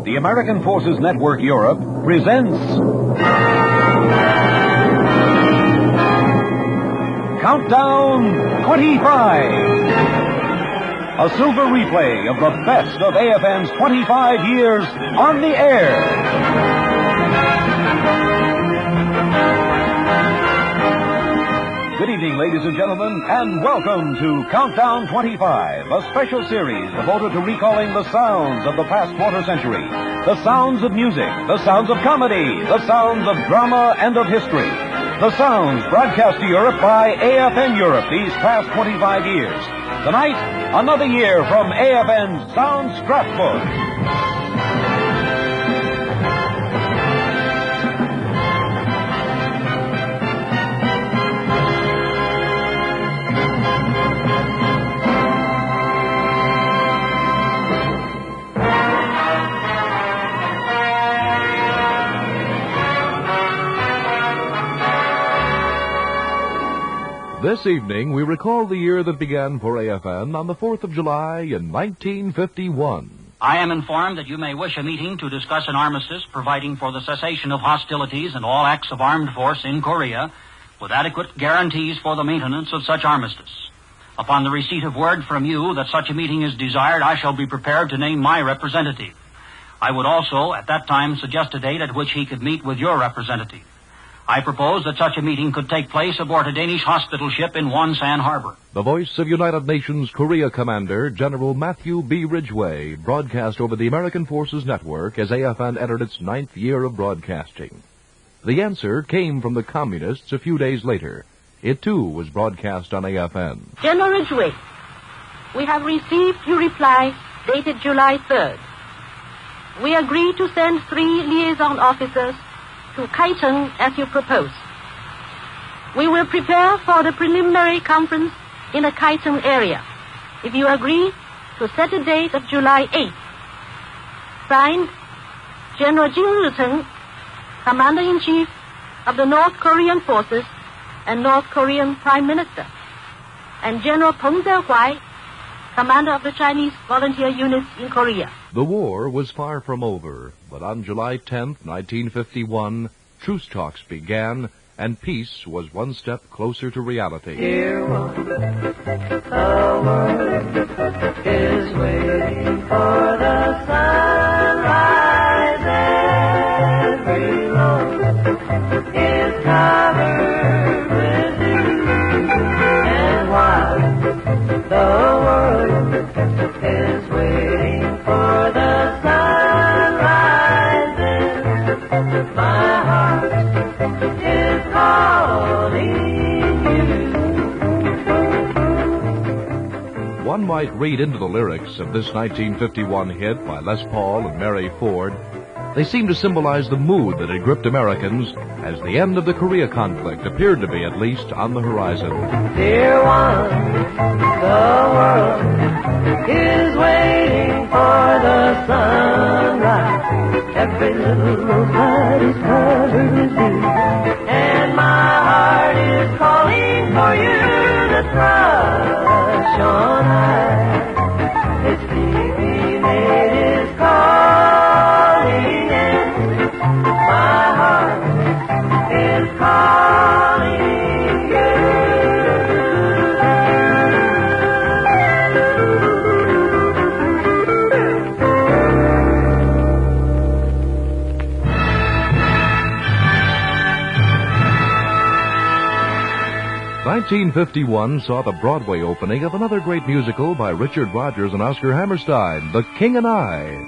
the American Forces Network Europe presents Countdown 25. A silver replay of the best of AFN's 25 years on the air. Good evening, ladies and gentlemen, and welcome to Countdown 25, a special series devoted to recalling the sounds of the past quarter century, the sounds of music, the sounds of comedy, the sounds of drama and of history, the sounds broadcast to Europe by AFN Europe these past 25 years. Tonight, another year from AFN's Sound Scrapbook. This evening, we recall the year that began for AFN on the 4th of July in 1951. I am informed that you may wish a meeting to discuss an armistice providing for the cessation of hostilities and all acts of armed force in Korea, with adequate guarantees for the maintenance of such armistice. Upon the receipt of word from you that such a meeting is desired, I shall be prepared to name my representative. I would also, at that time, suggest a date at which he could meet with your representative. I propose that such a meeting could take place aboard a Danish hospital ship in Wonsan Harbor. The voice of United Nations Korea Commander General Matthew B. Ridgway broadcast over the American Forces Network as AFN entered its 9th year of broadcasting. The answer came from the Communists a few days later. It, too, was broadcast on AFN. General Ridgway, we have received your reply dated July 3rd. We agree to send 3 liaison officers to Kaitung as you propose. We will prepare for the preliminary conference in the Kaitung area. If you agree to set a date of July 8th. Signed, General Jin Riteng, Commander-in-Chief of the North Korean Forces and North Korean Prime Minister, and General Peng Zhe-Huai, Commander of the Chinese volunteer units in Korea. The war was far from over, but on July 10th, 1951, truce talks began, and peace was one step closer to reality. Dear one, the world is waiting for the sunrise. Every road is covered with dew, and while the world is waiting for the sun rises, my heart is calling you. One might read into the lyrics of this 1951 hit by Les Paul and Mary Ford. They seem to symbolize the mood that had gripped Americans as the end of the Korea conflict appeared to be, at least, on the horizon. Dear one, the world is waiting for the sunrise. Every little roadside is covered with dew, and my heart is calling for you to trust on high. Its sleepy maid is calling, and my heart is calling you. 1951 saw the Broadway opening of another great musical by Richard Rodgers and Oscar Hammerstein, The King and I.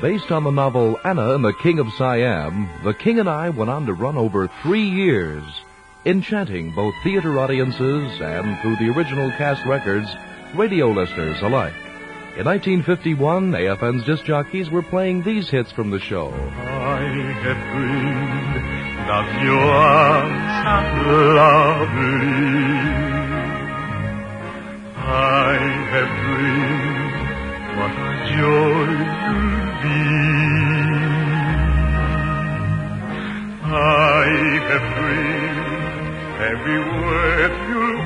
Based on the novel Anna and the King of Siam, The King and I went on to run over 3 years, enchanting both theater audiences and, through the original cast records, radio listeners alike. In 1951, AFN's disc jockeys were playing these hits from the show. I have dreamed that you are so lovely. I have dreamed what a joy you'll be. I have dreamed every word you'll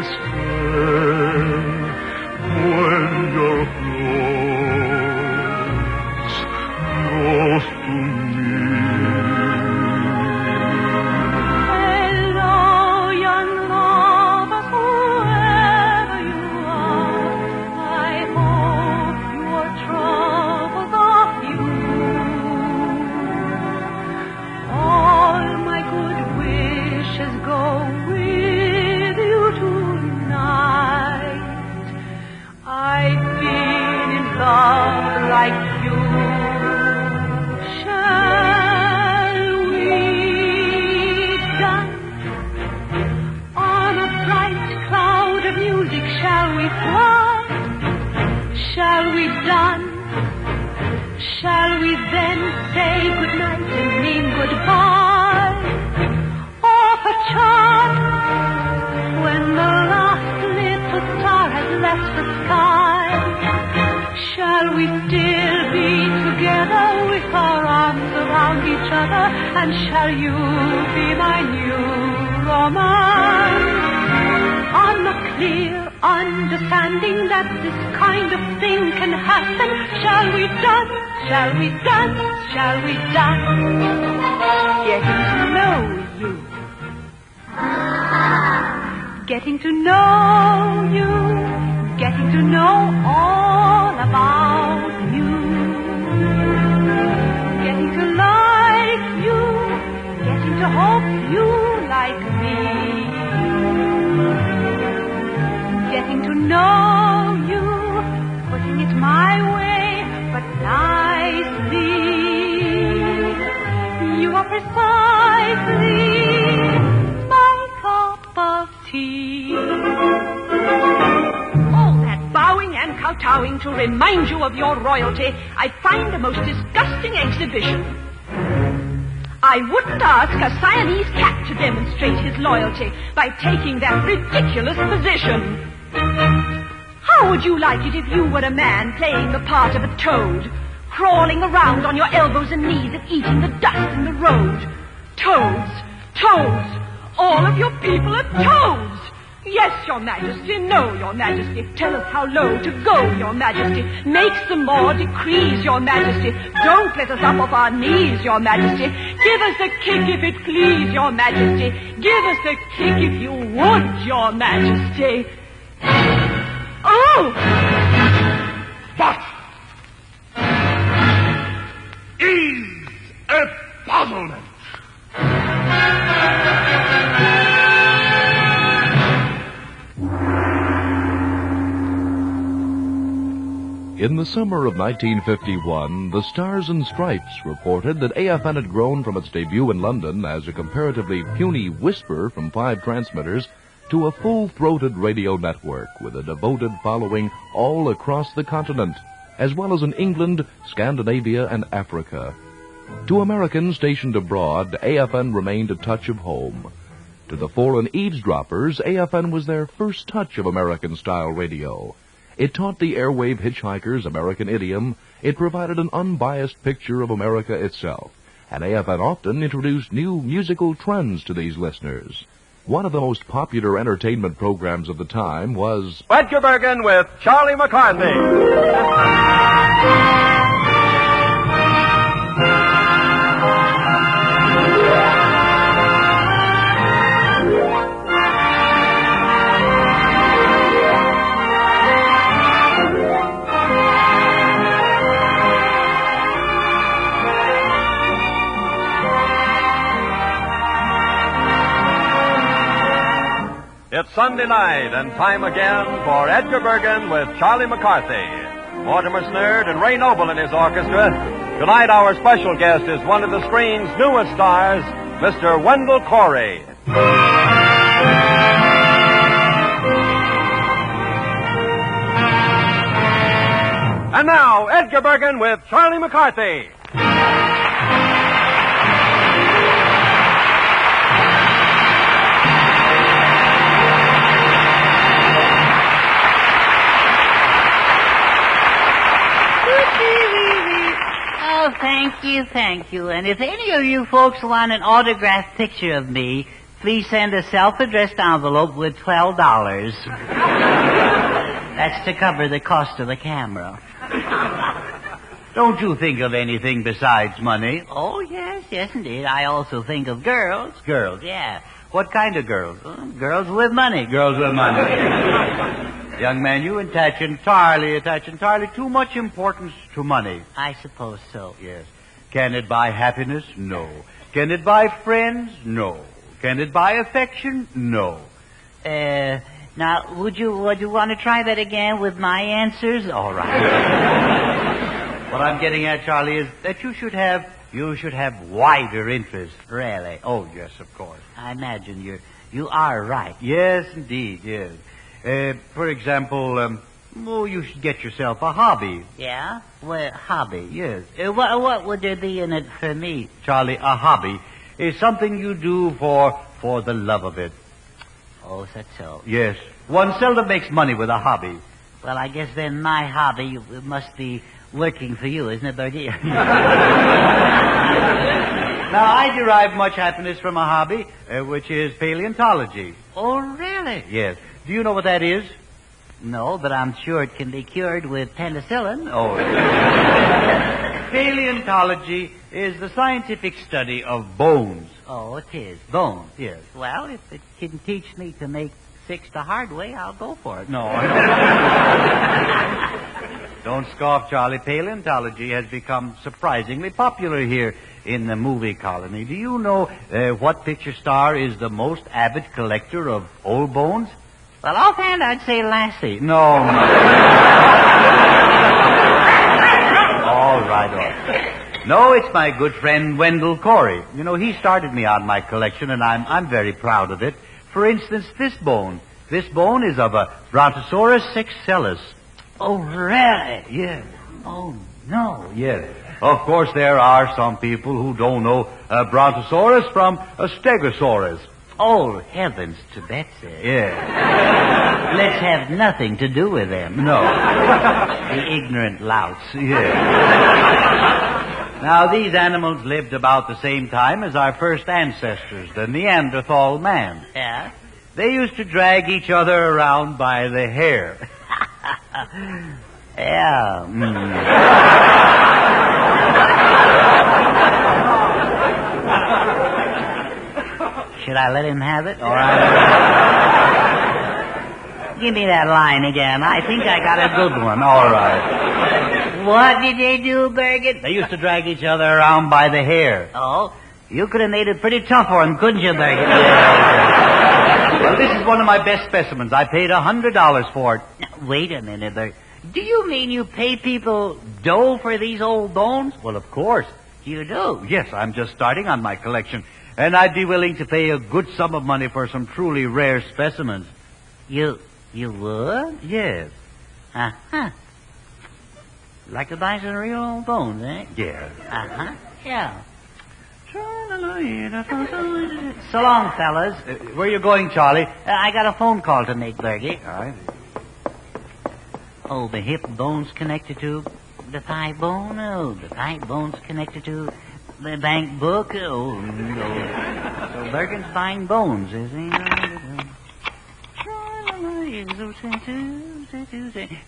stay when you're close to me. Hello, young lovers, whoever you are. I hope your troubles are few. All my good wishes go with you tonight. I've been in love like you. Shall we dance on a bright cloud of music? Shall we fly? Shall we dance? Shall we then say goodnight and mean goodbye? Or perchance, when the last little star has left the sky, shall we still be together with our arms around each other? And shall you be my new romance? On the clear understanding that this kind of thing can happen, shall we dance? Shall we dance? Shall we dance? Getting to know you. Getting to know you. Getting to know all about you. Getting to like you. Getting to hope you like me. Getting to know you. Putting it my way, but nicely. You are precisely my cup of tea. All that bowing and kowtowing to remind you of your royalty, I find a most disgusting exhibition. I wouldn't ask a Siamese cat to demonstrate his loyalty by taking that ridiculous position. How would you like it if you were a man playing the part of a toad, crawling around on your elbows and knees and eating the dust in the road? Toads, toads, all of your people are toads. Yes, your majesty, no, your majesty. Tell us how low to go, your majesty. Make some more decrees, your majesty. Don't let us up off our knees, your majesty. Give us a kick if it please, your majesty. Give us a kick if you would, your majesty. Oh! What is a puzzlement? In the summer of 1951, the Stars and Stripes reported that AFN had grown from its debut in London as a comparatively puny whisper from 5 transmitters to a full-throated radio network with a devoted following all across the continent, as well as in England, Scandinavia, and Africa. To Americans stationed abroad, AFN remained a touch of home. To the foreign eavesdroppers, AFN was their first touch of American-style radio. It taught the airwave hitchhikers American idiom. It provided an unbiased picture of America itself. And AFN often introduced new musical trends to these listeners. One of the most popular entertainment programs of the time was Edgar Bergen with Charlie McCarthy. It's Sunday night and time again for Edgar Bergen with Charlie McCarthy. Mortimer Snerd and Ray Noble in his orchestra. Tonight our special guest is one of the screen's newest stars, Mr. Wendell Corey. And now, Edgar Bergen with Charlie McCarthy. Oh, thank you. And if any of you folks want an autographed picture of me, Please send a self-addressed envelope with $12. That's to cover the cost of the camera. Don't you think of anything besides money? Oh, yes, indeed. I also think of girls. Girls? Yeah. What kind of girls? Girls with money. Girls with money. Young man, you attach entirely too much importance to money. I suppose so. Yes. Can it buy happiness? No. Can it buy friends? No. Can it buy affection? No. Now, would you want to try that again with my answers? All right. What I'm getting at, Charlie, is that you should have wider interest. Really? Oh, yes, of course. I imagine you are right. Yes, indeed, yes. For example, you should get yourself a hobby. Yeah? Well, hobby? Yes. What would there be in it for me? Charlie, a hobby is something you do for the love of it. Oh, is that so? Yes. One seldom makes money with a hobby. Well, I guess then my hobby must be working for you, isn't it, Bertie? Now, I derive much happiness from a hobby, which is paleontology. Oh, really? Yes. Do you know what that is? No, but I'm sure it can be cured with penicillin. Oh. Paleontology is the scientific study of bones. Oh, it is. Bones, yes. Well, if it can teach me to make six the hard way, I'll go for it. No. Don't scoff, Charlie. Paleontology has become surprisingly popular here in the movie colony. Do you know what picture star is the most avid collector of old bones? Well, offhand, I'd say Lassie. No. All right. No, it's my good friend Wendell Corey. You know, he started me on my collection, and I'm very proud of it. For instance, this bone. This bone is of a Brontosaurus sexcellus. Oh, really? Yes. Oh, no. Yes. Of course, there are some people who don't know a Brontosaurus from a Stegosaurus. Oh, heavens to Betsy. Yeah. Let's have nothing to do with them. No. The ignorant louts. Yeah. Now, these animals lived about the same time as our first ancestors, the Neanderthal man. Yeah? They used to drag each other around by the hair. Yeah. Should I let him have it? All right. Give me that line again. I think I got a good one. All right. What did they do, Bergen? They used to drag each other around by the hair. Oh? You could have made it pretty tough for him, couldn't you, Bergen? Well, this is one of my best specimens. I paid $100 for it. Now, wait a minute, Bergen. Do you mean you pay people dough for these old bones? Well, of course. You do? Yes, I'm just starting on my collection. And I'd be willing to pay a good sum of money for some truly rare specimens. You would? Yes. Uh-huh. Like to buy some real old bones, eh? Yes. Uh-huh. Yeah. So long, fellas. Where are you going, Charlie? I got a phone call to make, Bergie. All right. Oh, the hip bone's connected to the thigh bone. Oh, the thigh bone's connected to the bank book. Oh, no. So Bergen's buying bones, is he?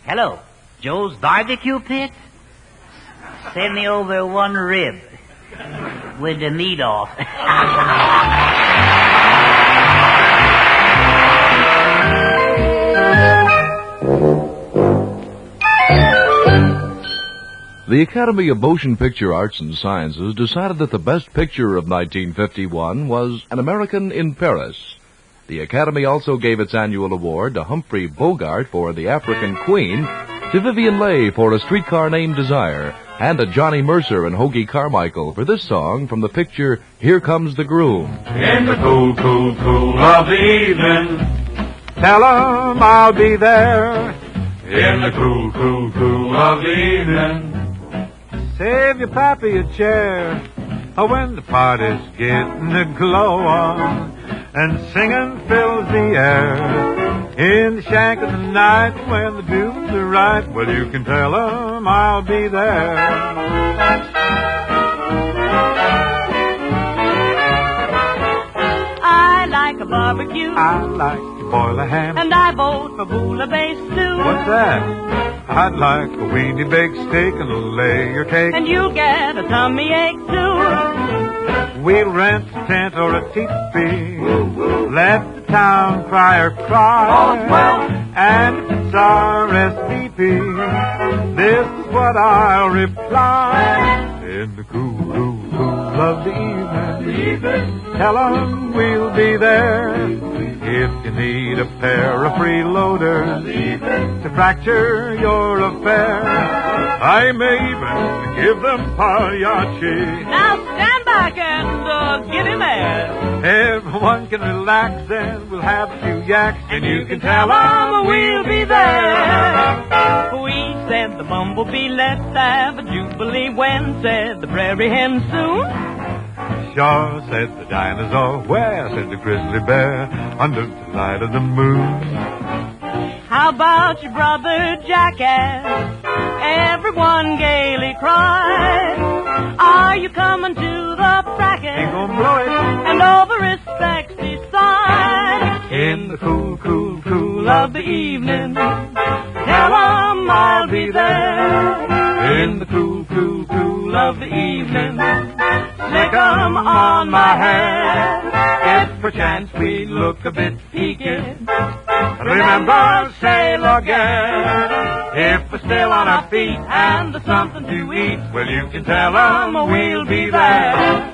Hello, Joe's barbecue pit? Send me over one rib with the meat off. The Academy of Motion Picture Arts and Sciences decided that the best picture of 1951 was An American in Paris. The Academy also gave its annual award to Humphrey Bogart for The African Queen, to Vivien Leigh for A Streetcar Named Desire, and to Johnny Mercer and Hoagie Carmichael for this song from the picture Here Comes the Groom. In the cool, cool, cool of the evening, tell 'em I'll be there. In the cool, cool, cool of the evening, save your pappy a chair. When the party's getting a glow on and singing fills the air. In the shack of the night when the dudes are right, well, you can tell 'em I'll be there. I like barbecue. I like to boil a ham. And I vote for bouillabaisse stew. What's that? I'd like a weenie baked steak and a layer cake. And you'll get a tummy ache too. We'll rent a tent or a teepee. Let the town crier cry. All's well. And if it's RSVP, this is what I'll reply. In the cool, cool, cool of the evening, tell 'em we'll be there. If you need a pair of freeloaders to fracture your affair, I may even give them pagliacci. Now stand back and get him there. Everyone can relax and we'll have a few yaks, And you can tell 'em we'll be there. We said the bumblebee, let's have a jubilee. When said the prairie hen soon? Shaw said the dinosaur, where said the grizzly bear, under the light of the moon. How about your brother jackass? Everyone gaily cried. Are you coming to the fracas? Ain't gonna blow it. And over respects decide. In the cool, cool, cool of the evening, tell 'em I'll be there. In the cool, cool, cool of the evening, slick 'em on my hair. If perchance we look a bit peaked, remember, sail again. If we're still on our feet and there's something to eat, well, you can tell 'em we'll be there.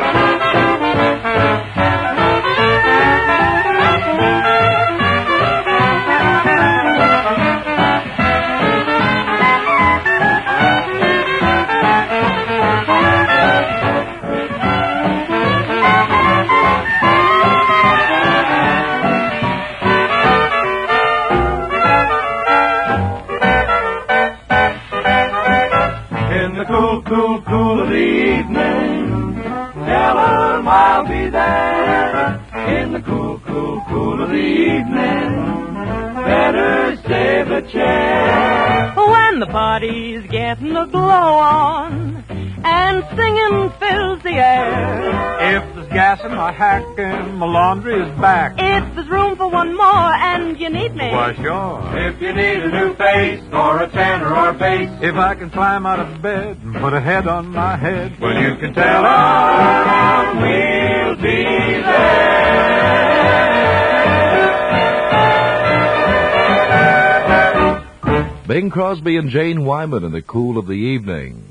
Cool, cool of the evening, tell 'em I'll be there. In the cool, cool, cool of the evening, better save a chair. When the party's getting the glow on and singing fills the air. If there's gas in my hack and my laundry is back, If there's room for one more and you need me, why sure. If you need a new face or a tenor or bass, if I can climb out of bed and put a head on my head, well, you can tell 'em we'll be there. Bing Crosby and Jane Wyman in the cool of the evening.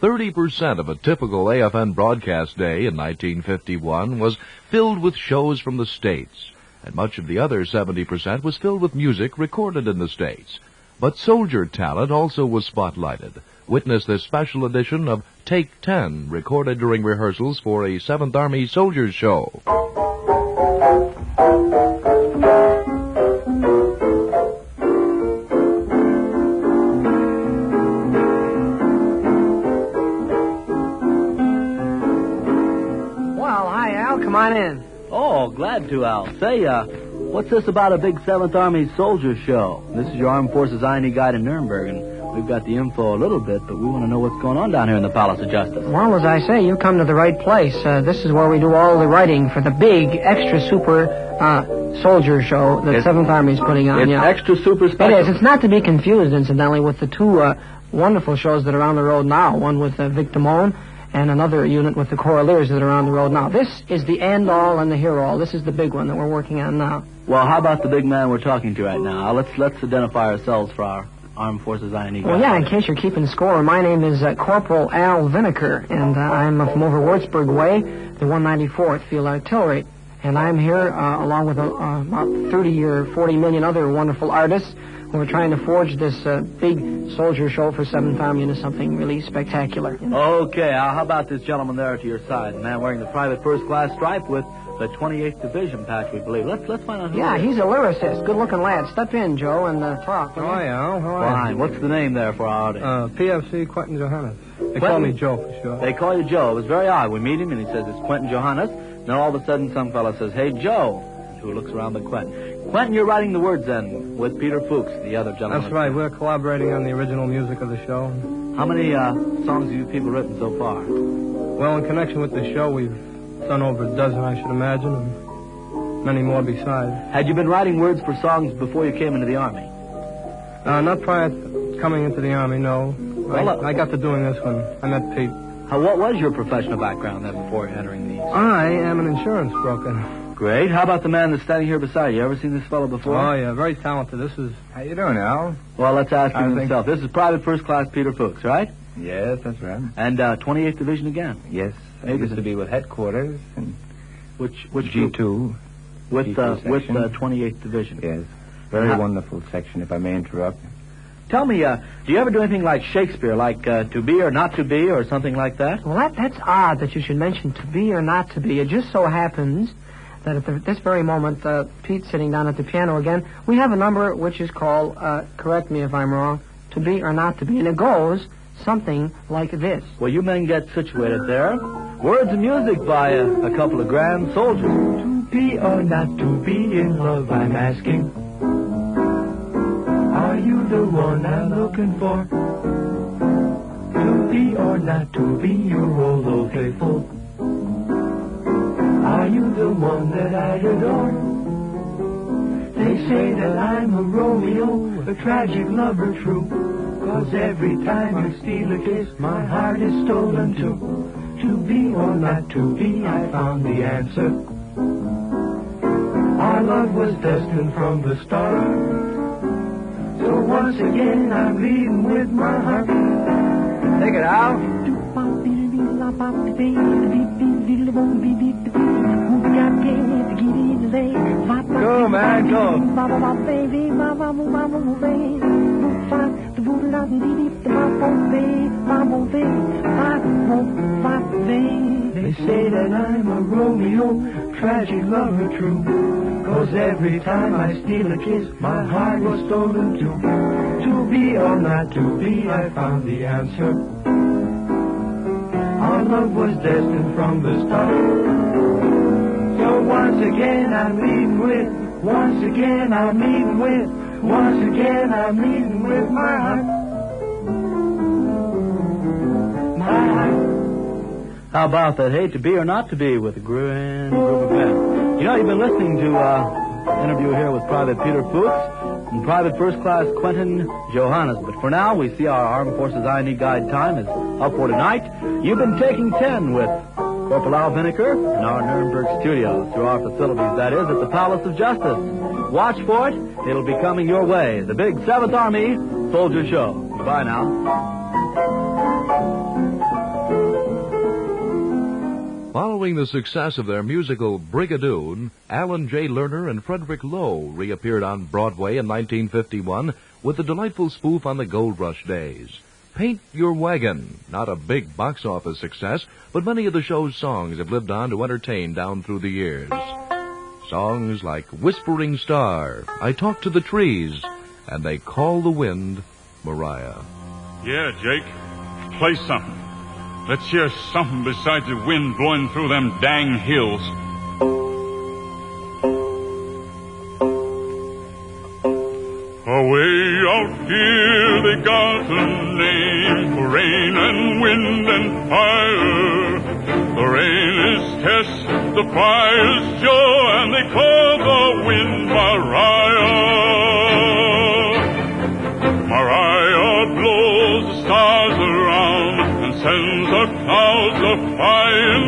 30% of a typical AFN broadcast day in 1951 was filled with shows from the States, and much of the other 70% was filled with music recorded in the States. But soldier talent also was spotlighted. Witness this special edition of Take 10, recorded during rehearsals for a 7th Army Soldiers show. Come on in. Oh, glad to, Al. Say, what's this about a big 7th Army Soldier show? This is your Armed Forces I&E guide in Nuremberg, and we've got the info a little bit, but we want to know what's going on down here in the Palace of Justice. Well, as I say, you come to the right place. This is where we do all the writing for the big, extra super soldier show that 7th Army is putting on. It's extra super special. It is. It's not to be confused, incidentally, with the two wonderful shows that are on the road now, one with Vic Damone and another unit with the Coraliers that are on the road now. This is the end-all and the here-all. This is the big one that we're working on now. Well, how about the big man we're talking to right now? Let's identify ourselves for our Armed Forces I&E. Well, yeah, in case you're keeping score, my name is Corporal Al Vineker, and I'm from over Würzburg Way, the 194th Field Artillery. And I'm here along with about 30 or 40 million other wonderful artists who are trying to forge this big soldier show for 7th Army into something really spectacular. You know? Okay, Al, how about this gentleman there to your side? The man wearing the private first-class stripe with the 28th Division patch, we believe. Let's find out who Yeah, he is. he's a lyricist. Good-looking lad. Step in, Joe, and talk. How are you, Al? How are Fine. What's the name there for our audience? PFC Quentin Johannes. They Quentin? call me Joe for sure. They call you Joe. It was very odd. We meet him, and he says it's Quentin Johannes. Then all of a sudden, some fella says, "Hey, Joe," who looks around but Quentin. Quentin, you're writing the words then with Peter Fuchs, the other gentleman. That's right. We're collaborating on the original music of the show. How many songs have you people written so far? Well, in connection with the show, we've done over a dozen, I should imagine. And many more besides. Had you been writing words for songs before you came into the Army? Not prior to coming into the Army, no. Well, I got to doing this when I met Pete. What was your professional background then before entering these? I am an insurance broker. Great. How about the man that's standing here beside you? Ever seen this fellow before? Oh, yeah, very talented. This is... How you doing, Al? Well, let's ask him himself. This is Private First Class Peter Fuchs, right? Yes, that's right. And 28th Division again? Yes. I used to be with headquarters. And which G2. With G2 with section. 28th Division? Yes. Very wonderful section, if I may interrupt. Tell me, do you ever do anything like Shakespeare, like To Be or Not to Be or something like that? Well, that's odd that you should mention to be or not to be. It just so happens that at this very moment, Pete's sitting down at the piano again. We have a number which is called, correct me if I'm wrong, To Be or Not to Be, and it goes something like this. Well, you men get situated there. Words and music by a couple of grand soldiers. To be or not to be in love, I'm asking. Are you the one I'm looking for? To be or not to be, you're old faithful. Are you the one that I adore? They say that I'm a Romeo, a tragic lover true. 'Cause every time you steal a kiss, my heart is stolen too. To be or not to be, I found the answer. Our love was destined from the start. So once again, I'm leading with my heart. Take it out. Go, man, go. They say that I'm a Romeo, tragic lover true. 'Cause every time I steal a kiss, my heart was stolen too. To be or not to be, I found the answer. Our love was destined from the start. So once again I'm leading with, once again I'm leading with, once again I'm leading with my heart. My heart. How about that? Hey, To Be or Not to Be with a grand group of men. You know, you've been listening to an interview here with Private Peter Fuchs and Private First Class Quentin Johannes. But for now, we see our Armed Forces I&E Guide time is up for tonight. You've been taking 10 with Corporal Al Vinegar in our Nuremberg studios through our facilities, that is, at the Palace of Justice. Watch for it. It'll be coming your way. The big 7th Army Soldier Show. Goodbye now. Following the success of their musical Brigadoon, Alan J. Lerner and Frederick Lowe reappeared on Broadway in 1951 with a delightful spoof on the Gold Rush days. Paint Your Wagon, not a big box office success, but many of the show's songs have lived on to entertain down through the years. Songs like Whispering Star, I Talk to the Trees, and They Call the Wind, Mariah. Yeah, Jake. Play something. Let's hear something besides the wind blowing through them dang hills. Away out here they got a name for rain and wind and fire. The rain is Tess, the fire is Joe, and they call the wind Mariah. Mariah blows the stars around and sends the clouds a-flying.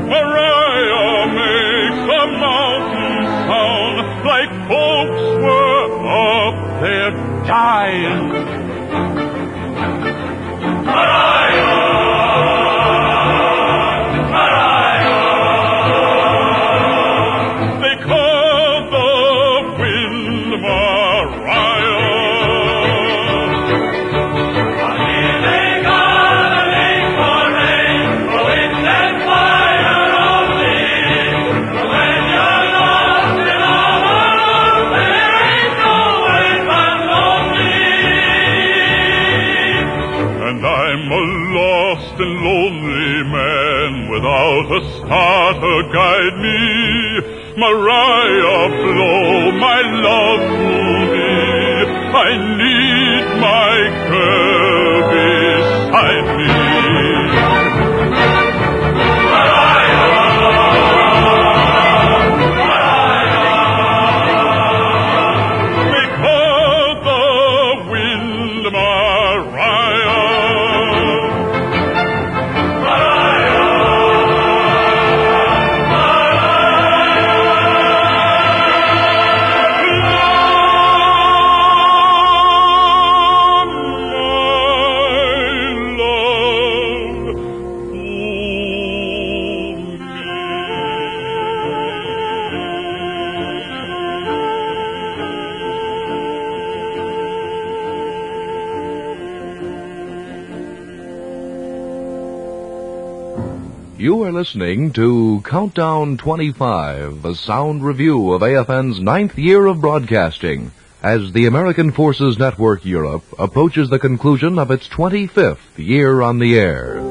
Mariah makes the mountains sound like folks were up there dying. Mariah! Mariah! They call the wind Mariah. And lonely man without a star to guide me. Mariah, blow my love to me. I need my girl beside me. Mariah, Mariah. You are listening to Countdown 25, a sound review of AFN's 9th year of broadcasting, as the American Forces Network Europe approaches the conclusion of its 25th year on the air.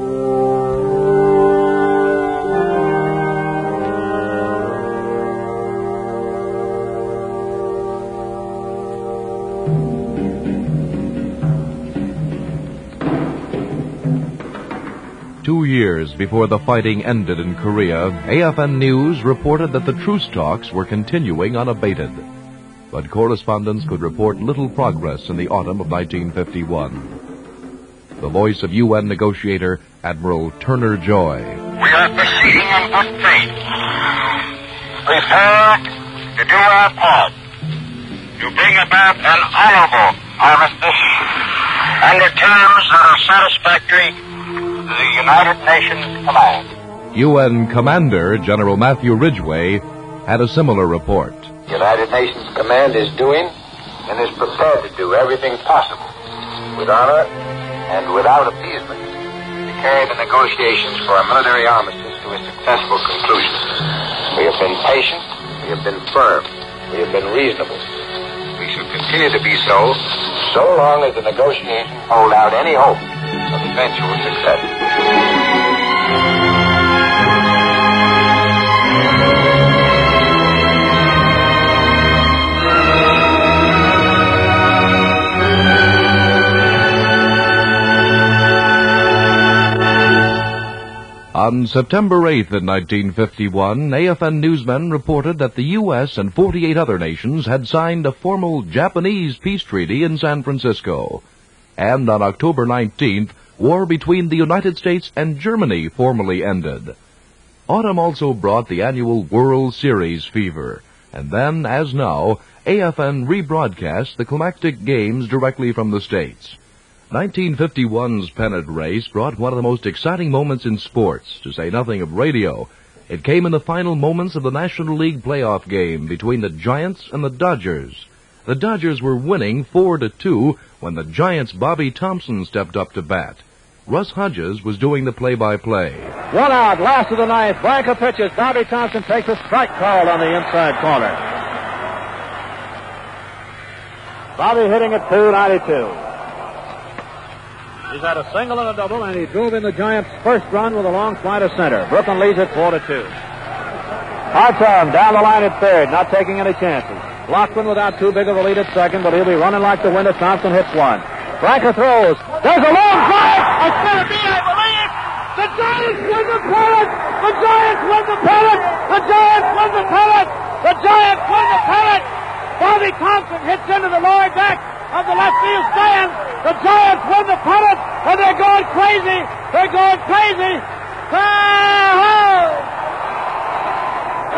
Two years before the fighting ended in Korea, AFN News reported that the truce talks were continuing unabated. But correspondents could report little progress in the autumn of 1951. The voice of UN negotiator Admiral Turner Joy. We are proceeding in good faith, prepared to do our part to bring about an honorable armistice under terms that are satisfactory to the United Nations Command. UN Commander General Matthew Ridgway had a similar report. The United Nations Command is doing and is prepared to do everything possible with honor and without appeasement to carry the negotiations for a military armistice to a successful conclusion. We have been patient, we have been firm, we have been reasonable. We shall continue to be so long as the negotiations hold out any hope of eventual success. On September 8th in 1951, AFN newsmen reported that the U.S. and 48 other nations had signed a formal Japanese peace treaty in San Francisco. And on October 19th, war between the United States and Germany formally ended. Autumn also brought the annual World Series fever, and then, as now, AFN rebroadcast the climactic games directly from the States. 1951's pennant race brought one of the most exciting moments in sports, to say nothing of radio. It came in the final moments of the National League playoff game between the Giants and the Dodgers. The Dodgers were winning 4-2 when the Giants' Bobby Thompson stepped up to bat. Russ Hodges was doing the play-by-play. One out, last of the ninth. Blanca pitches. Bobby Thompson takes a strike call on the inside corner. Bobby hitting at .292. He's had a single and a double, and he drove in the Giants' first run with a long fly to center. Brooklyn leads at 4-2. Hartog down the line at third, not taking any chances. Lockman without too big of a lead at second, but he'll be running like the wind if Thompson hits one. Blanca throws. There's a long drive. It's going to be, I believe. The Giants win the pennant. The Giants win the pennant. The Giants win the pennant. The Giants win the pennant. Bobby Thompson hits into the lower deck of the left field stand. The Giants win the pennant, and they're going crazy. They're going crazy.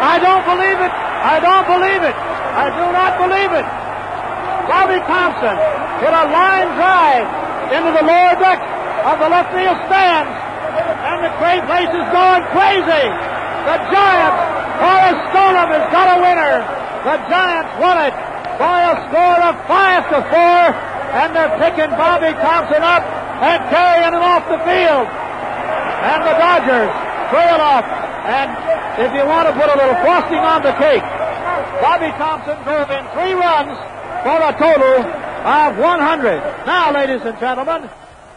I don't believe it. I don't believe it. I do not believe it. Bobby Thompson hit a line drive into the lower deck of the left field stands, and the place is going crazy. The Giants, Horace Stoneham has got a winner. The Giants won it by a score of 5-4, and they're picking Bobby Thompson up and carrying him off the field. And the Dodgers trail off. And if you want to put a little frosting on the cake, Bobby Thompson drove in 3 runs for a total of 100. Now, ladies and gentlemen,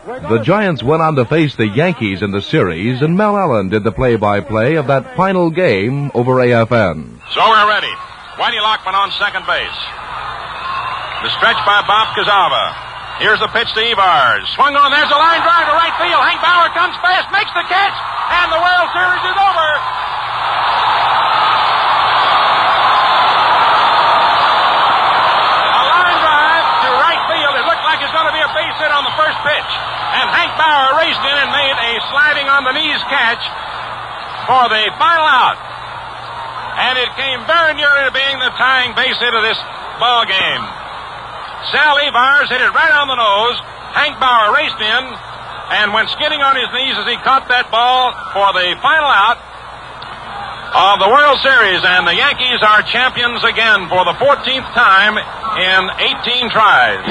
the Giants went on to face the Yankees in the series, and Mel Allen did the play-by-play of that final game over AFN. So we're ready. Whitey Lockman on second base. The stretch by Bob Cazava. Here's the pitch to Evars. Swung on. There's a line drive to right field. Hank Bauer comes fast, makes the catch, and the World Series is over. A line drive to right field. It looked like it's going to be a base hit on the first pitch. And Hank Bauer raced in and made a sliding on the knees catch for the final out. And it came very near to being the tying base hit of this ball game. Sal Evars hit it right on the nose. Hank Bauer raced in and went skidding on his knees as he caught that ball for the final out of the World Series. And the Yankees are champions again for the 14th time in 18 tries.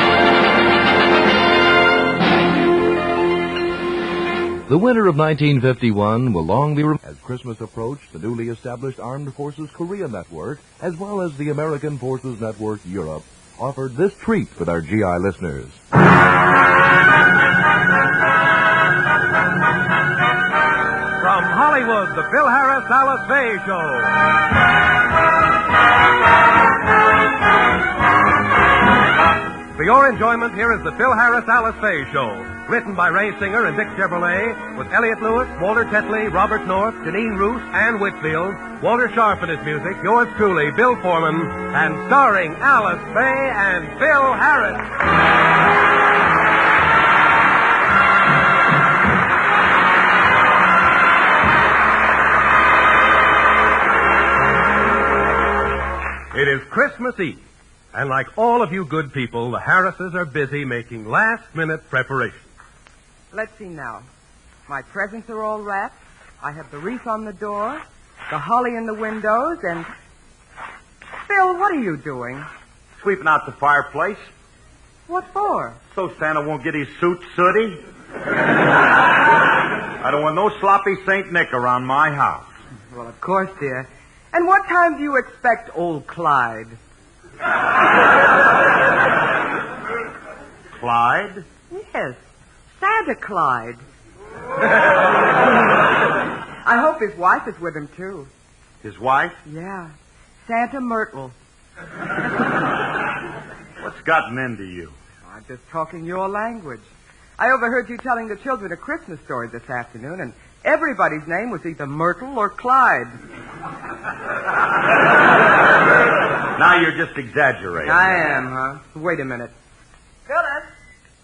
The winter of 1951 will long be remembered. As Christmas approached, the newly established Armed Forces Korea Network, as well as the American Forces Network Europe, offered this treat for their GI listeners. From Hollywood, the Phil Harris Alice Faye Show. For your enjoyment, here is the Phil Harris Alice Faye Show. Written by Ray Singer and Dick Chevrolet, with Elliot Lewis, Walter Tetley, Robert North, Janine Roos, Ann Whitfield, Walter Sharp in his music, yours truly, Bill Foreman, and starring Alice Faye and Phil Harris. It is Christmas Eve, and like all of you good people, the Harrises are busy making last-minute preparations. Let's see now. My presents are all wrapped. I have the wreath on the door, the holly in the windows, and... Phil, what are you doing? Sweeping out the fireplace. What for? So Santa won't get his suit sooty. I don't want no sloppy St. Nick around my house. Well, of course, dear. And what time do you expect old Clyde? Clyde? Yes, Santa Clyde. I hope his wife is with him, too. His wife? Yeah, Santa Myrtle. What's gotten into you? I'm just talking your language. I overheard you telling the children a Christmas story this afternoon, and everybody's name was either Myrtle or Clyde. Now you're just exaggerating. I am, huh? Wait a minute. Phyllis,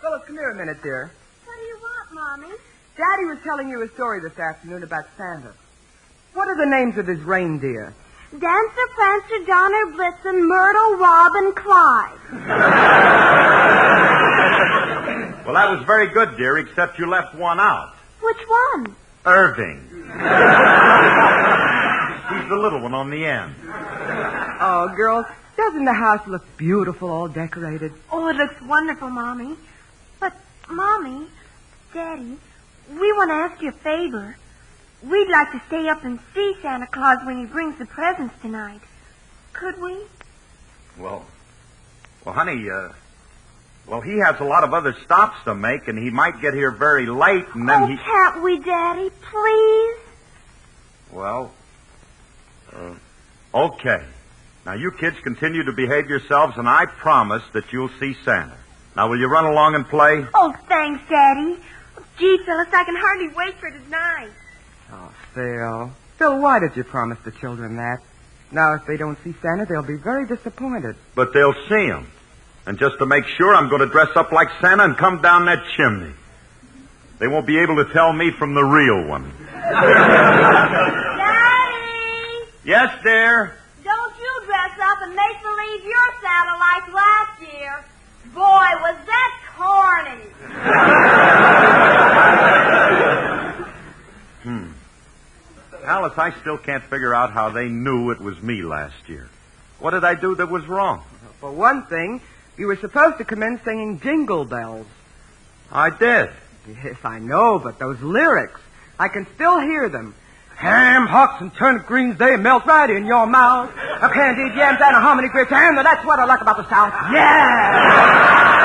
come here a minute, dear. What do you want, Mommy? Daddy was telling you a story this afternoon about Santa. What are the names of his reindeer? Dancer, Prancer, Donner, Blitzen, Myrtle, Robin, Clyde. Well, that was very good, dear, except you left one out. Which one? Irving. He's the little one on the end. Oh, girls, doesn't the house look beautiful, all decorated? Oh, it looks wonderful, Mommy. But, Mommy, Daddy, we want to ask you a favor. We'd like to stay up and see Santa Claus when he brings the presents tonight. Could we? Well, honey, he has a lot of other stops to make, and he might get here very late, and then can't we, Daddy? Please? Well, okay. Now, you kids continue to behave yourselves, and I promise that you'll see Santa. Now, will you run along and play? Oh, thanks, Daddy. Gee, Phyllis, I can hardly wait for tonight. Oh, Phil. Phil, why did you promise the children that? Now, if they don't see Santa, they'll be very disappointed. But they'll see him. And just to make sure, I'm going to dress up like Santa and come down that chimney. They won't be able to tell me from the real one. Daddy! Yes, dear? Don't you dress up and make believe you're Santa like last year. Boy, was that corny. Alice, I still can't figure out how they knew it was me last year. What did I do that was wrong? For one thing, you were supposed to come in singing Jingle Bells. I did. Yes, I know, but those lyrics, I can still hear them. Ham, hocks, and turnip greens, they melt right in your mouth. A candied yams and a hominy grits, and that's what I like about the South. Yeah!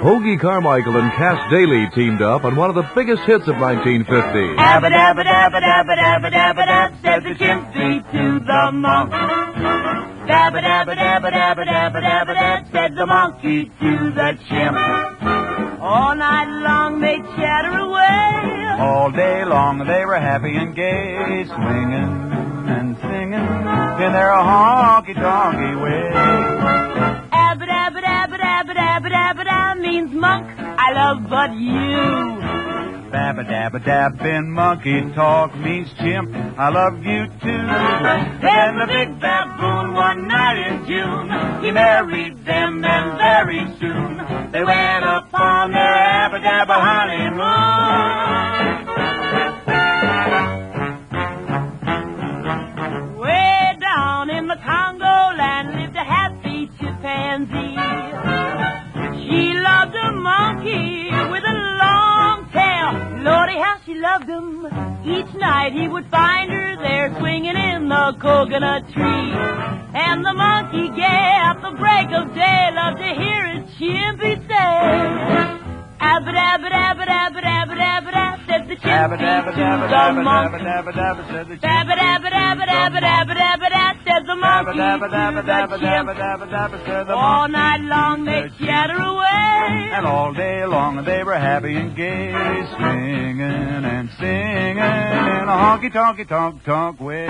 Hoagie Carmichael and Cass Daly teamed up on one of the biggest hits of 1950. Abba-dabba-dabba-dabba-dabba-dabba-dab, said the chimney to the monk. Dabba-dabba-dabba-dabba-dabba-dabba-dab, said the monkey to the chimp. All night long they chatter away. All day long they were happy and gay, swinging and singing in their honky-tonky way. Abba-dabba-dabba-dabba-dabba-dabba-dab means monk, I love but you. Babba-dabba-dab in monkey talk means chimp, I love you too. Then the big baboon one night in June, he married them and very soon they went upon their abba-dabba honeymoon. Way down in the Congo land loved him. Each night he would find her there swinging in the coconut tree. And the monkey gay at the break of day loved to hear his chimpy say, Abba-dabba-dabba-dabba-dabba-dabba-dabba, said the chimpy to the monkey. Dabba-dabba-dabba-dabba-dabba-dabba-dabba, said the monkey to the chimp. All night long they chatter away, and all day long they were happy and gay, swinging and singing in a honky-tonky-tonk-tonk way.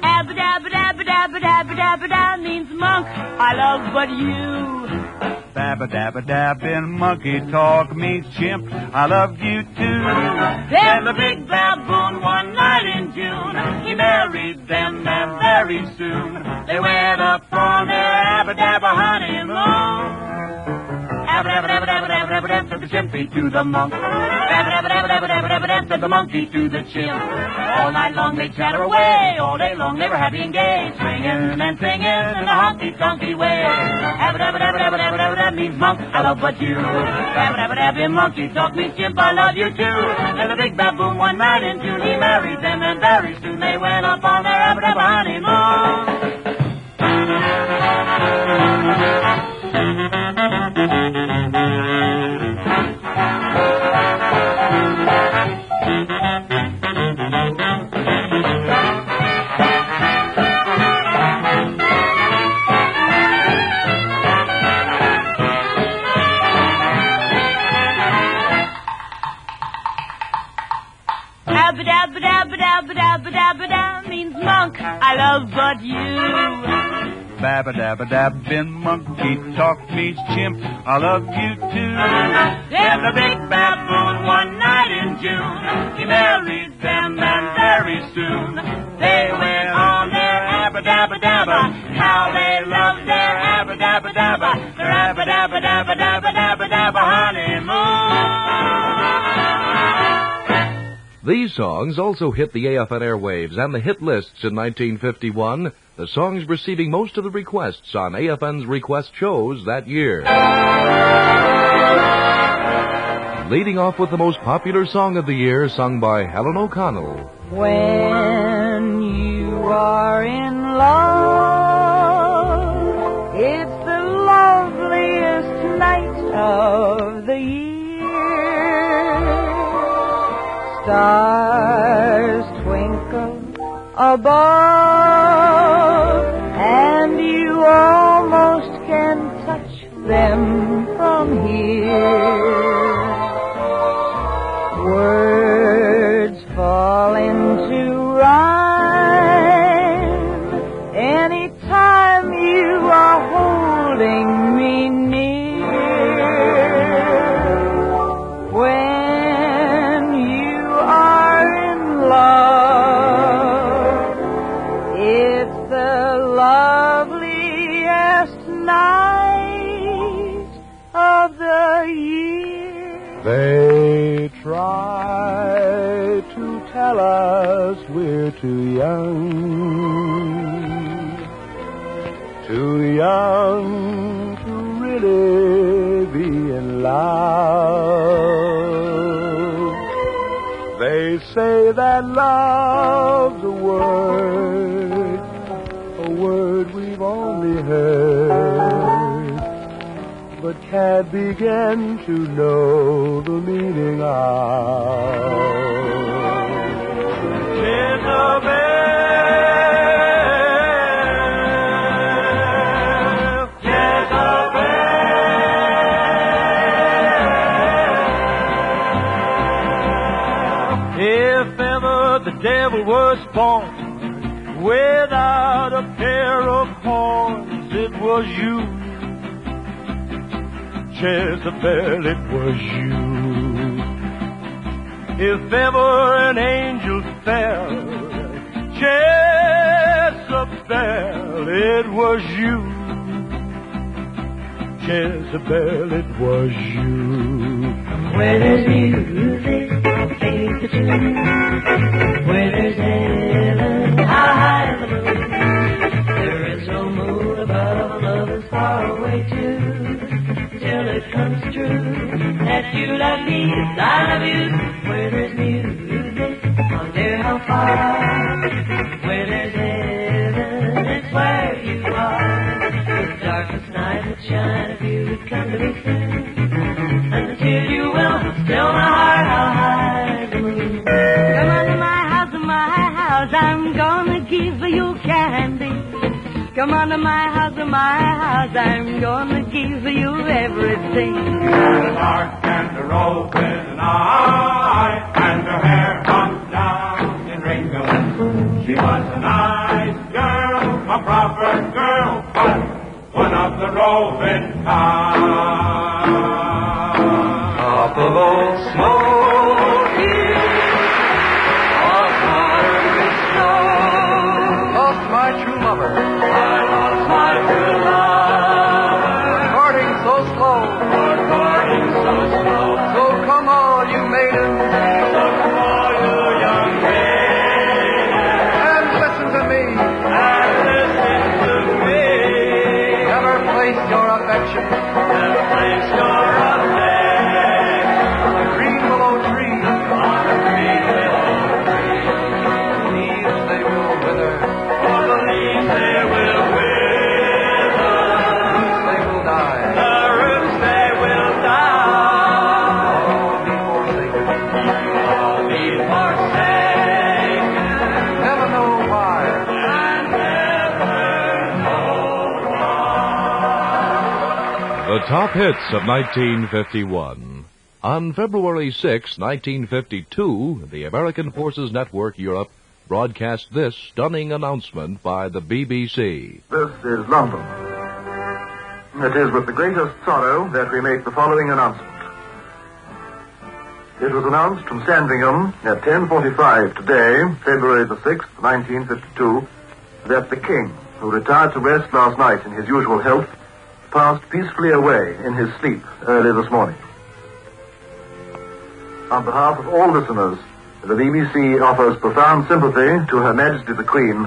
Abba-dabba-dabba-dabba-dabba-dabba-dabba means monk, I love but you. Dabba-dabba-dab in monkey talk means chimp, I love you too. Then the big baboon one night in June, he married them and very soon they went up on their abba-dabba honeymoon. Abba-dabba-dabba-dabba-dabba-dabba, said the chimpy to the monk. Abba-dabba-dabba-dabba-dabba-dabba, said the monkey to the chimp. All night long they chatter away, all day long they were happy and gay, swinging and singing in a honky-tonky way. Abba-dabba-dabba-dabba-dabba-dabba means monk, I love but you. Abba-dabba-dabba in monkey talk means chimp, I love you too. And the big baboon one night in June, he married them and very soon they went up on their abba-dabba honeymoon. Abba-dabba-dabba-dabba-dabba-dabba means monk, I love but you. Babba-dabba-dab in monkey talk means chimp, I love you too. Then the big baboon one night in June, he married them and very soon they went on their abba-dabba-dabba. How they loved their abba-dabba-dabba, their abba-dabba-dabba-dabba-dabba-dabba honeymoon. These songs also hit the AFN airwaves and the hit lists in 1951, the songs receiving most of the requests on AFN's request shows that year. Leading off with the most popular song of the year, sung by Helen O'Connell. When you are in love, it's the loveliest night of the year. Stars twinkle above, and you almost can touch them from here. Words fall into rhyme anytime you are holding me near. When you are in love, it's the loveliest night of the year. They try to tell us we're too young to really be in love. They say that love's a word we've only heard, but can't begin to know the meaning of. If ever the devil was born without a pair of horns, it was you. Jezebel, it was you. If ever an angel fell, Jezebel, it was you. Jezebel, it was you. Where there's music, faith the tune. Where there's heaven, how high the moon. There is no moon above, love is far away too. Till it comes true that you love me as I love you. Where there's music. give you candy. Come on to my house, I'm gonna give you everything. And a dark and a rope with an eye, and her hair hung down in wrinkles. She was a nice girl, a proper girl, but one of the roving kind. Up of old Smoky, Lost my true lover. I lost my true lover. Parting so slow. Parting so slow. So come all you maidens. So come all you young maidens. And listen to me. And listen to me. Never place your affection. Never place your affection. On a green willow tree. On a green willow tree. Leaves they will wither. For the leaves they will wither. Roots they will die. The roots they will die. All be forsaken. All be forsaken. Never know why. And never know why. The top hits of 1951. On February 6, 1952, the American Forces Network Europe broadcast this stunning announcement by the BBC. This is London. It is with the greatest sorrow that we make the following announcement. It was announced from Sandringham at 10:45 today, February the 6th, 1952, that the King, who retired to rest last night in his usual health, passed peacefully away in his sleep early this morning. On behalf of all listeners, the BBC offers profound sympathy to Her Majesty the Queen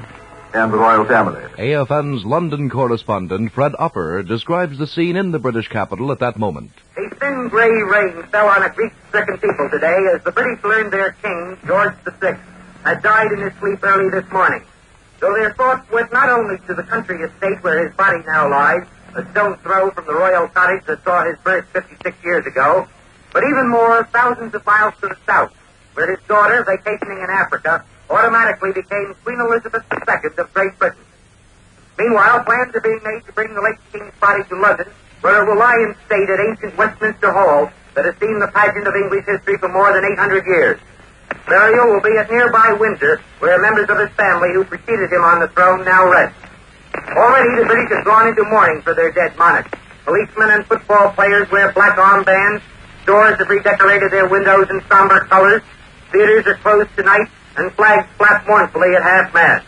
and the royal family. AFN's London correspondent, Fred Upper, describes the scene in the British capital at that moment. A thin gray rain fell on a grief-stricken people today as the British learned their king, George VI, had died in his sleep early this morning. So their thoughts went not only to the country estate where his body now lies, a stone's throw from the royal cottage that saw his birth 56 years ago, but even more, thousands of miles to the south, where his daughter, vacationing in Africa, automatically became Queen Elizabeth II of Great Britain. Meanwhile, plans are being made to bring the late king's body to London, where it will lie in state at ancient Westminster Hall that has seen the pageant of English history for more than 800 years. Burial will be at nearby Windsor, where members of his family who preceded him on the throne now rest. Already the British have gone into mourning for their dead monarch. Policemen and football players wear black armbands. Stores have redecorated their windows in somber colors. Theaters are closed tonight, and flags flap mournfully at half-mast.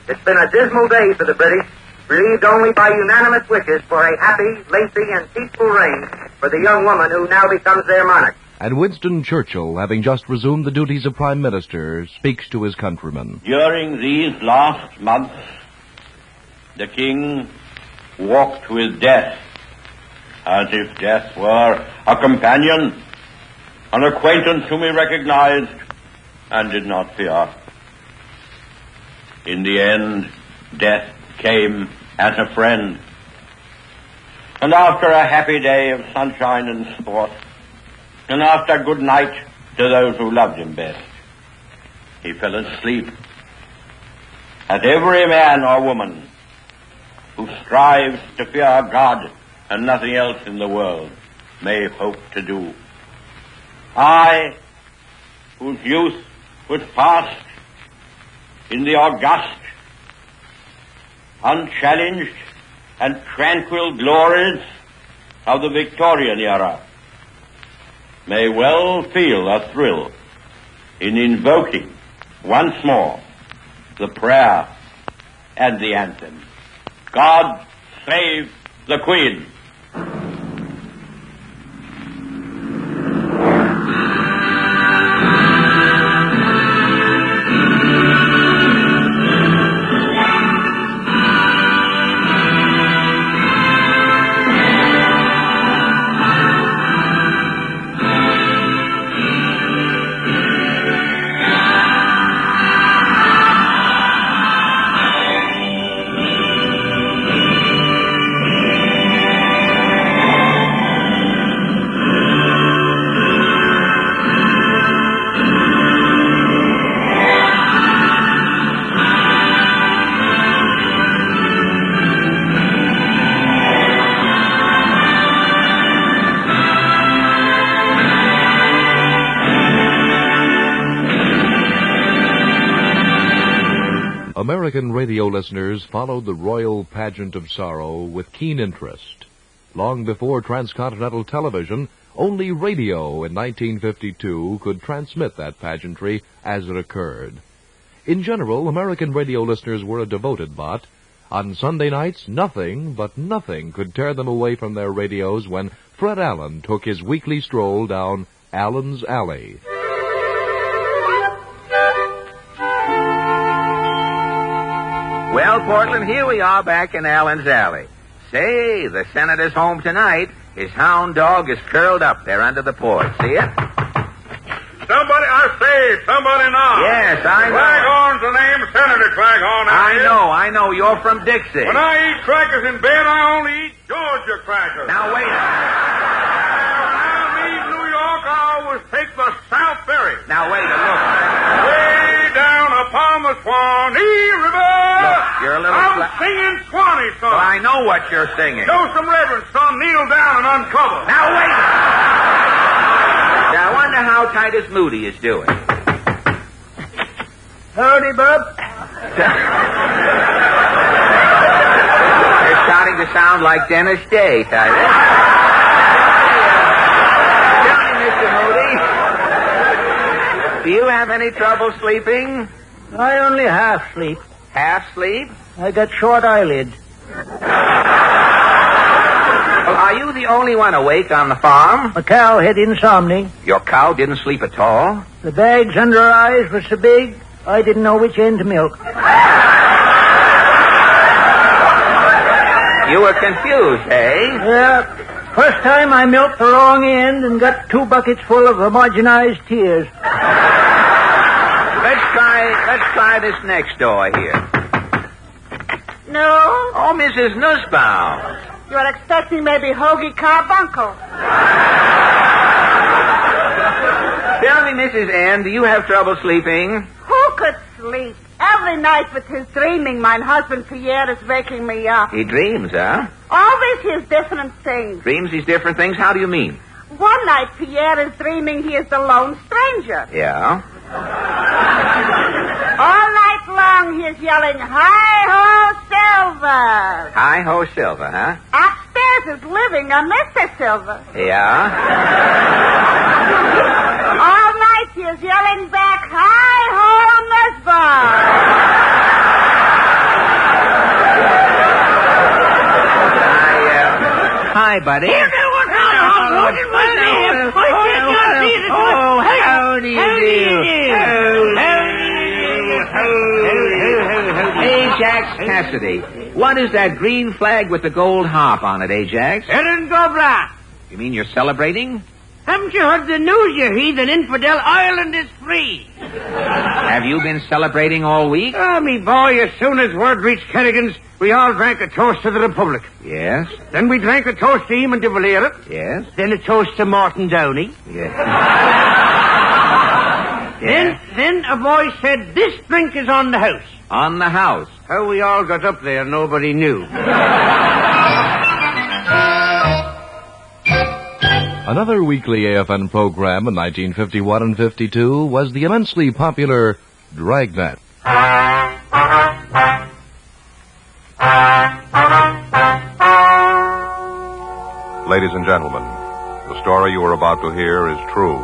It's been a dismal day for the British, relieved only by unanimous wishes for a happy, lengthy, and peaceful reign for the young woman who now becomes their monarch. And Winston Churchill, having just resumed the duties of Prime Minister, speaks to his countrymen. During these last months, the King walked with death, as if death were a companion, an acquaintance whom he recognized and did not fear. In the end, death came as a friend. And after a happy day of sunshine and sport, and after good night to those who loved him best, he fell asleep, as every man or woman who strives to fear God and nothing else in the world may hope to do. I, whose youth was passed in the august, unchallenged, and tranquil glories of the Victorian era, may well feel a thrill in invoking once more the prayer and the anthem. God save the Queen. American radio listeners followed the royal pageant of sorrow with keen interest. Long before transcontinental television, only radio in 1952 could transmit that pageantry as it occurred. In general, American radio listeners were a devoted lot. On Sunday nights, nothing but nothing could tear them away from their radios when Fred Allen took his weekly stroll down Allen's Alley. Well, Portland, here we are back in Allen's Alley. Say, the senator's home tonight. His hound dog is curled up there under the porch. See it? Somebody, I say, somebody knock. Yes, I know. Claghorn's the name, Senator Claghorn. I know. You're from Dixie. When I eat crackers in bed, I only eat Georgia crackers. Now, wait a minute. When I leave New York, I always take the South Ferry. Now, wait a look. Way down upon the Swanee River. Look, you're a little... I'm singing Swanee songs. Well, I know what you're singing. Show some reverence, son. Kneel down and uncover. Now, wait a minute. Now, I wonder how Titus Moody is doing. Howdy, Bub. They're starting to sound like Dennis Day, Titus. Tell me, Mr. Moody, do you have any trouble sleeping? I only half sleep. Half sleep? I got short eyelids. Are you the only one awake on the farm? A cow had insomnia. Your cow didn't sleep at all? The bags under her eyes were so big, I didn't know which end to milk. You were confused, eh? Yeah. First time I milked the wrong end and got 2 buckets full of homogenized tears. Let's try this next door here. No? Oh, Mrs. Nussbaum. You're expecting maybe Hoagie Carbuncle. Tell me, Mrs. Ann, do you have trouble sleeping? Who could sleep? Every night with his dreaming, my husband Pierre is waking me up. He dreams, huh? Always his different things. Dreams these different things? How do you mean? One night Pierre is dreaming he is the lone stranger. Yeah? All night long he is yelling, "Hi-ho, Silver!" Hi-ho, Silver, huh? Upstairs is living a Mr. Silver. Yeah? All night he is yelling back, "Hi-ho, Nussbaum!" Hi, buddy. How do you do? Ajax Cassidy. What is that green flag with the gold harp on it, Ajax? Erin Gobra. You mean you're celebrating? Haven't you heard the news, you heathen infidel? Ireland is free. Have you been celebrating all week? Oh, me boy, as soon as word reached Kerrigan's, we all drank a toast to the Republic. Yes. Then we drank a toast to Eamon de Valera. Yes. Then a toast to Martin Downey. Yes. Then a voice said, "This drink is on the house." On the house. How we all got up there, nobody knew. Another weekly AFN program in 1951 and 52 was the immensely popular Dragnet. Ladies and gentlemen, the story you are about to hear is true.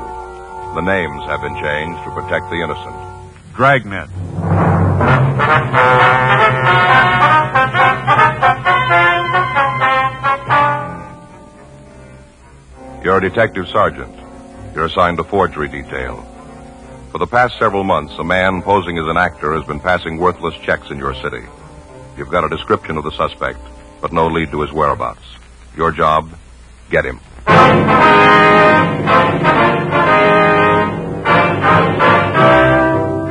The names have been changed to protect the innocent. Dragnet. You're a detective sergeant. You're assigned to forgery detail. For the past several months, a man posing as an actor has been passing worthless checks in your city. You've got a description of the suspect, but no lead to his whereabouts. Your job, get him.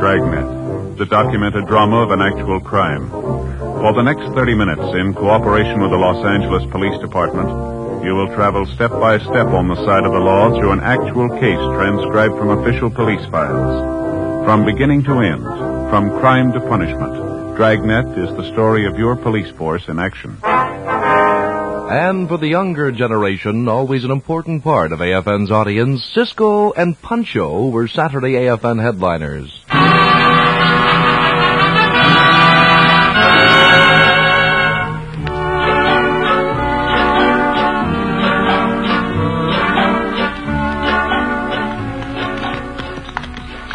Dragnet, the documented drama of an actual crime. For the next 30 minutes, in cooperation with the Los Angeles Police Department, you will travel step by step on the side of the law through an actual case transcribed from official police files. From beginning to end, from crime to punishment, Dragnet is the story of your police force in action. And for the younger generation, always an important part of AFN's audience, Cisco and Pancho were Saturday AFN headliners.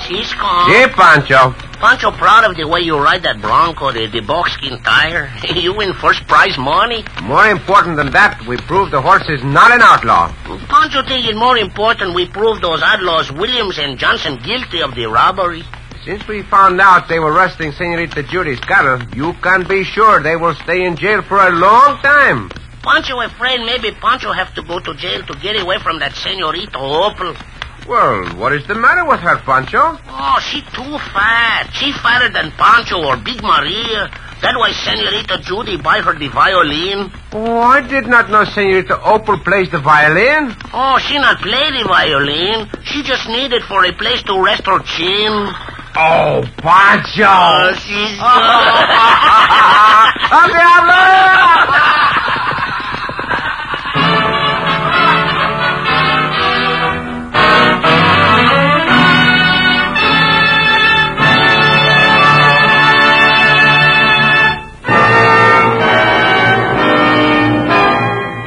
Cisco. Yeah, Pancho. Pancho, proud of the way you ride that Bronco, the buckskin tire. You win first prize money. More important than that, we proved the horse is not an outlaw. Pancho think it more important we prove those outlaws Williams and Johnson guilty of the robbery. Since we found out they were arresting Senorita Judy's cattle, you can be sure they will stay in jail for a long time. Pancho afraid maybe Pancho have to go to jail to get away from that Senorita Opal. Well, what is the matter with her, Pancho? Oh, she too fat. She fatter than Pancho or Big Maria. That why Senorita Judy buy her the violin. Oh, I did not know Senorita Opal plays the violin. Oh, she not play the violin. She just need it for a place to rest her chin. Oh, Pancho! Oh, she's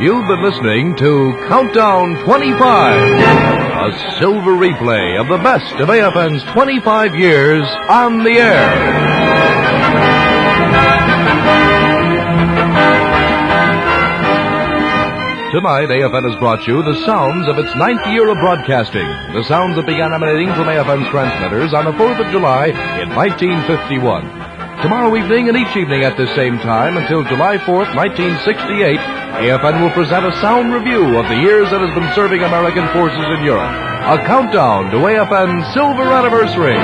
You've been listening to Countdown 25, a silver replay of the best of AFN's 25 years on the air. Tonight, AFN has brought you the sounds of its 9th year of broadcasting, the sounds that began emanating from AFN's transmitters on the 4th of July in 1951. Tomorrow evening and each evening at this same time until July 4th, 1968, AFN will present a sound review of the years that has been serving American forces in Europe. A countdown to AFN's silver anniversary.